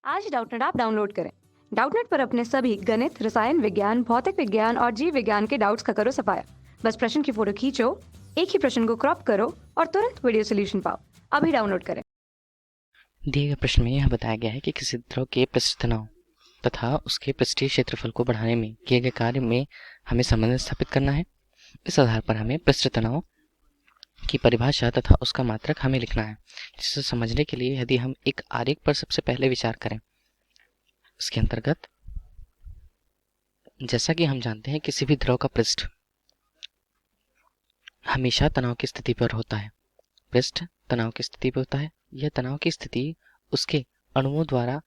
आज Doubtnut app download करें। Doubtnut पर अपने सभी गणित, रसायन विज्ञान, भौतिक विज्ञान और जीव विज्ञान के डाउट्स का करो सफाया। बस प्रश्न की फोटो खींचो, एक ही प्रश्न को क्रॉप करो और तुरंत वीडियो सोल्यूशन पाओ। अभी डाउनलोड करें। दिए गए प्रश्न में यह बताया गया है कि किसी द्रव के पृष्ठ तनाव तथा उसके पृष्ठीय क्षेत्रफल को बढ़ाने में किए गए कार्य में हमें संबंध स्थापित करना है। इस आधार पर हमें पृष्ठ तनाव की परिभाषा तथा उसका मात्रक हमें लिखना है। जिसे समझने के लिए यदि हम एक आरेख पर सबसे पहले विचार करें, इसके अंतर्गत जैसा कि हम जानते हैं किसी भी द्रव का पृष्ठ हमेशा तनाव की स्थिति पर होता है। पृष्ठ तनाव की स्थिति पर होता है। यह तनाव की स्थिति उसके अणुओं द्वारा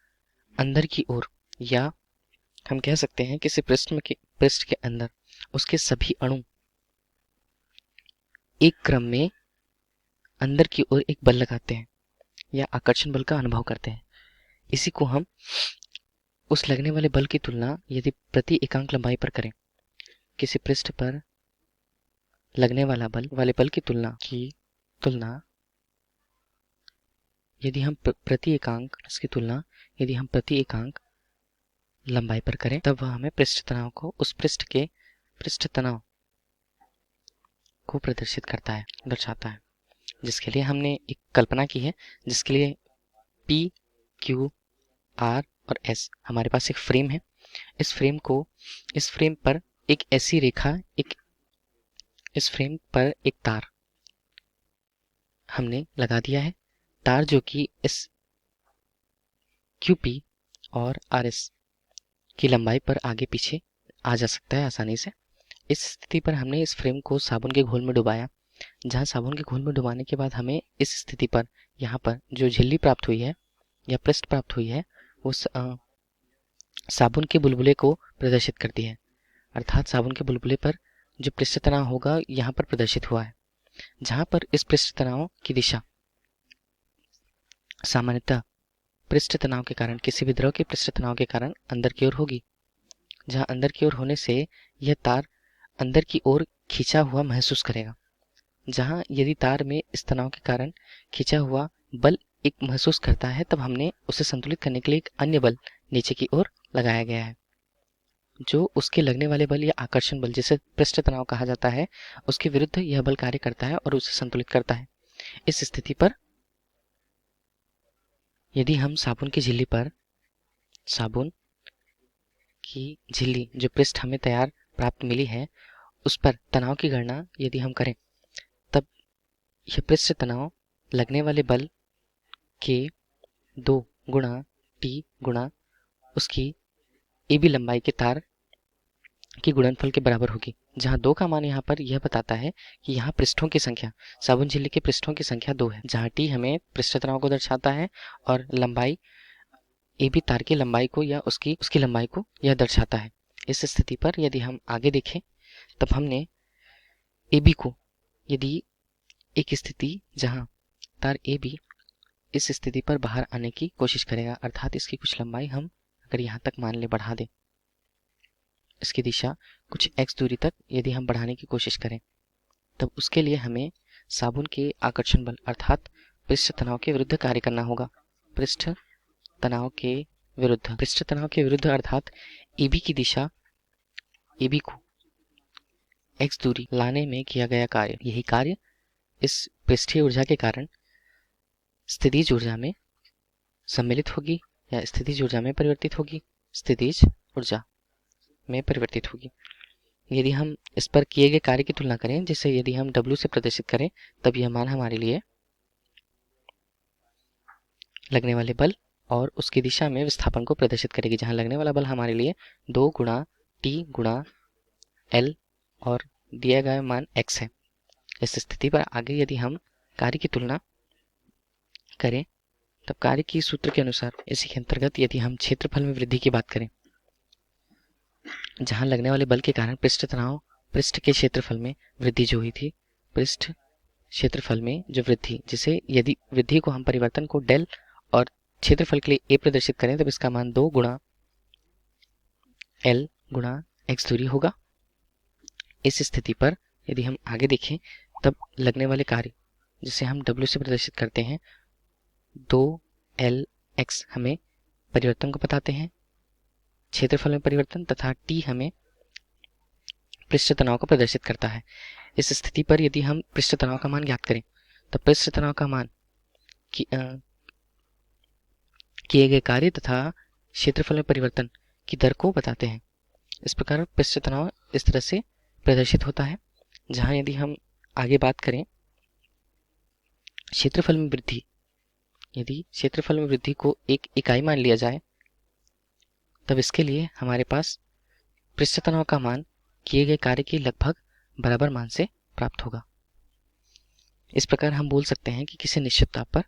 अंदर की ओर, या हम कह सकते हैं किसी पृष्ठ के अंदर उसके सभी अणु एक क्रम में अंदर की ओर एक बल लगाते हैं या आकर्षण बल का अनुभव करते हैं। इसी को हम उस लगने वाले बल की तुलना यदि प्रति एकांक लंबाई पर करें, किसी पृष्ठ पर लगने वाले बल की तुलना यदि हम प्रति एकांक लंबाई पर करें, तब वह हमें पृष्ठ तनाव को उस पृष्ठ के पृष्ठ तनाव को प्रदर्शित दर्शाता है। जिसके लिए हमने एक कल्पना की है, जिसके लिए P, Q, R और S हमारे पास एक फ्रेम है। इस फ्रेम पर एक ऐसी रेखा, इस फ्रेम पर एक तार हमने लगा दिया है। तार जो कि इस QP और RS की लंबाई पर आगे पीछे आ जा सकता है आसानी से। इस स्थिति पर हमने इस फ्रेम को साबुन के घोल में डुबाया, जहां साबुन के घोल में डुबाने के बाद हमें इस स्थिति पर यहाँ पर जो झिल्ली प्राप्त हुई है या पृष्ठ प्राप्त हुई है, वो साबुन के बुलबुले को प्रदर्शित करती है। अर्थात साबुन के बुलबुले पर जो पृष्ठ तनाव होगा यहाँ पर प्रदर्शित हुआ है, जहां पर इस पृष्ठ तनाव की दिशा सामान्यतः पृष्ठ तनाव के कारण, किसी भी द्रव के पृष्ठ तनाव के कारण अंदर की ओर होगी, जहां अंदर की ओर होने से यह तार अंदर की ओर खींचा हुआ महसूस करेगा। जहां यदि तार में इस तनाव के कारण खींचा हुआ बल एक महसूस करता है, तब हमने उसे संतुलित करने के लिए एक अन्य बल नीचे की ओर लगाया गया है, जो उसके लगने वाले बल या आकर्षण बल, जिसे पृष्ठ तनाव कहा जाता है, उसके विरुद्ध यह बल कार्य करता है और उसे संतुलित करता है। इस स्थिति पर यदि हम साबुन की झिल्ली जो पृष्ठ हमें तैयार प्राप्त मिली है, उस पर तनाव की गणना यदि हम करें, तब यह पृष्ठ तनाव लगने वाले बल के 2 गुणा T गुणा उसकी AB लंबाई के तार की गुणनफल के बराबर होगी, जहां 2 का मान यहाँ पर यह बताता है कि यहाँ पृष्ठों की संख्या, साबुन झिल्ली के पृष्ठों की संख्या 2 है, जहां T हमें पृष्ठ तनाव को दर्शाता है और लंबाई AB तार की लंबाई को या उसकी लंबाई को यह दर्शाता है। इस स्थिति पर यदि हम आगे देखें, तब हमने AB को, यदि एक स्थिति जहां तार AB इस स्थिति पर बाहर आने की कोशिश करेगा, अर्थात इसकी कुछ लंबाई हम अगर यहाँ तक मान ले बढ़ा दें, इसकी दिशा कुछ x दूरी तक यदि हम बढ़ाने की कोशिश करें, तब उसके लिए हमें साबुन के आकर्षण बल अर्थात पृष्ठ तनाव के विरुद्ध कार्य करना होगा। पृष्ठ तनाव के विरुद्ध अर्थात AB की दिशा, AB को x दूरी लाने में किया गया कार्य, यही कार्य इस पृष्ठीय ऊर्जा के कारण स्थितिज ऊर्जा में सम्मिलित होगी या स्थितिज ऊर्जा में परिवर्तित होगी। यदि हम इस पर किए गए कार्य की तुलना करें, जिसे यदि हम W से प्रदर्शित करें, तब यह मान हमारे लिए लगने वाले बल और उसकी दिशा में विस्थापन को प्रदर्शित करेगी, जहां लगने वाला बल हमारे लिए 2 गुणा T गुणा L और दिया गया मान x है। इस स्थिति पर आगे यदि हम कार्य की तुलना करें, तब कार्य की सूत्र के अनुसार इसी के अंतर्गत यदि हम क्षेत्रफल में वृद्धि की बात करें, जहां लगने वाले बल के कारण पृष्ठ के क्षेत्रफल में वृद्धि जो हुई थी, पृष्ठ क्षेत्रफल में जो वृद्धि, जिसे यदि वृद्धि को हम परिवर्तन को डेल और क्षेत्रफल के लिए a प्रदर्शित करें, तब इसका मान 2 गुणा L गुणा x दूरी होगा। इस स्थिति पर यदि हम आगे देखें, तब लगने वाले कार्य जिसे हम W से प्रदर्शित करते हैं, 2Lx हमें परिवर्तन को बताते हैं, क्षेत्रफल में परिवर्तन, तथा टी हमें पृष्ठ तनाव को प्रदर्शित करता है। इस स्थिति पर यदि हम पृष्ठ तनाव का मान ज्ञात करें तो पृष्ठ तनाव का मान किए गए कार्य तथा क्षेत्रफल में परिवर्तन की दर को बताते हैं। इस प्रकार पृष्ठ तनाव इस तरह से प्रदर्शित होता है, जहां यदि हम आगे बात करें क्षेत्रफल में वृद्धि, यदि क्षेत्रफल में वृद्धि को एक इकाई मान लिया जाए तब इसके लिए हमारे पास पृष्ठ तनाव का मान किए गए कार्य के लगभग बराबर मान से प्राप्त होगा। इस प्रकार हम बोल सकते हैं कि किसी निश्चित ताप पर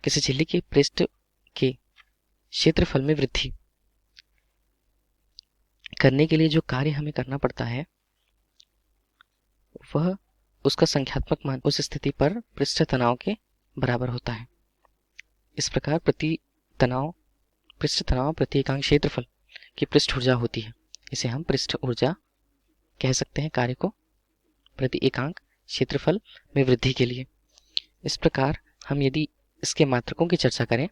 किसी झिल्ली के पृष्ठ के क्षेत्रफल में वृद्धि करने के लिए जो कार्य हमें करना पड़ता है वह उसका संख्यात्मक मान उस स्थिति पर पृष्ठ तनाव के बराबर होता है। इस प्रकार पृष्ठ तनाव प्रति एकांक क्षेत्रफल की पृष्ठ ऊर्जा होती है। इसे हम पृष्ठ ऊर्जा कह सकते हैं कार्य को प्रति एकांक क्षेत्रफल में वृद्धि के लिए। इस प्रकार हम यदि इसके मात्रकों की चर्चा करें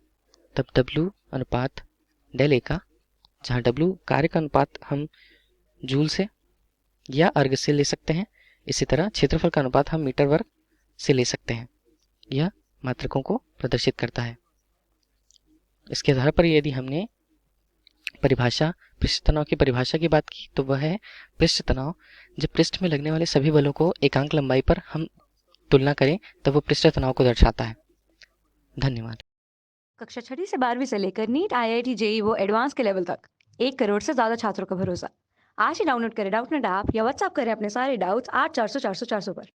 तब W अनुपात डेल ए का, जहाँ W कार्य का अनुपात हम जूल से या अर्ग से ले सकते हैं, इसी तरह क्षेत्रफल का अनुपात हम मीटर वर्ग से ले सकते हैं। यह मात्रकों को प्रदर्शित करता है। इसके आधार पर यदि हमने पृष्ठ तनाव की परिभाषा की बात की तो वह है पृष्ठ तनाव जब पृष्ठ में लगने वाले सभी बलों को एकांक लंबाई पर हम तुलना करें तब वो पृष्ठ तनाव को दर्शाता है। धन्यवाद। कक्षा 6वीं से 12वीं से लेकर नीट, IIT, JEE वो एडवांस के लेवल तक 1 करोड़ से ज्यादा छात्रों का भरोसा। आज ही डाउनलोड करें डाउटनेट ऐप या व्हाट्सएप करें अपने सारे डाउट्स 8400 400 400 पर।